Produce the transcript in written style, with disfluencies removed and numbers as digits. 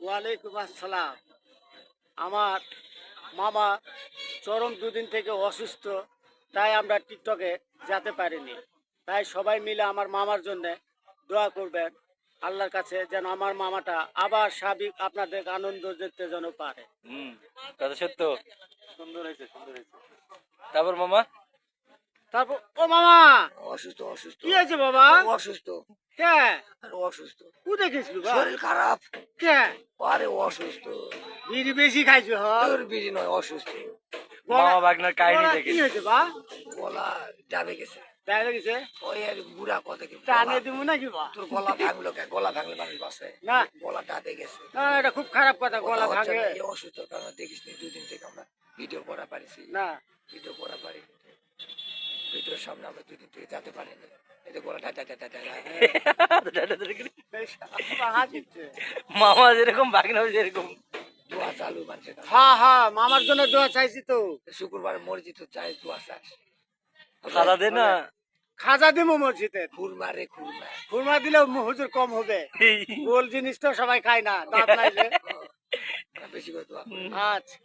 ওয়ালাইকুম আসসালাম। আমার মামা চরম দুদিন থেকে অসুস্থ, তাই আমরা টিকটকে যেতে পারিনি। তাই সবাই মিলে আমার মামার জন্য দোয়া করবেন আল্লাহর কাছে, যেন আমার মামাটা আবার স্বাভাবিক আপনাদের আনন্দ দিতে যেন পারে। হুম, কথা সত্য। সুন্দর হয়েছে, সুন্দর হয়েছে। তারপর মামা? তারপর ও মামা, অসুস্থ অসুস্থ কি হয়েছে বাবা? অসুস্থ কে? আরে অসুস্থ কোথায় গেছিল বা? শরীর খারাপ কে? আরে অসুস্থ বিড়ি বেশি খাইছো হ? তোর বিড়ি নয় অসুস্থ মামা বাগনার কাহিনী গলা দেখে। কি হয়েছে বা? গলা যাবে গেছে তাই গেছে? ওই আর বুড়া কথা কি টানে দিব নাকি বা? তোর গলা ভাঙলো কে গলা ভাঙলে মানুষ বাসে না। গলা ডাবে গেছে না, এটা খুব খারাপ কথা, গলা কথা হচ্ছে ভাঙে। না, এই অসুস্থ কারণে দেখিস নি দুদিন থেকে আমরা ভিডিও করা পারিছি না, ভিডিও করা পারি ভিডিওর সামনে আমরা দুদিন থেকে যেতে পারিনি এতে গলা হাসিচ্ছে। মামা যেরকম বাগনা সেরকম। দোয়া চালু মানুষের কাছে। হ্যাঁ হ্যাঁ, মামার জন্য দোয়া চাইছি তো। শুক্রবার মসজিদ চাই দোয়া চাস খাওয়া দে না। খাজা দিব মসজিদে, খুরমা রে খুরমা খুরমা দিলেও হুজুর কম হবে। গোল জিনিস তো সবাই খায় না, দাঁত নাই যে। বেশি করে দোয়া করি। আচ্ছা।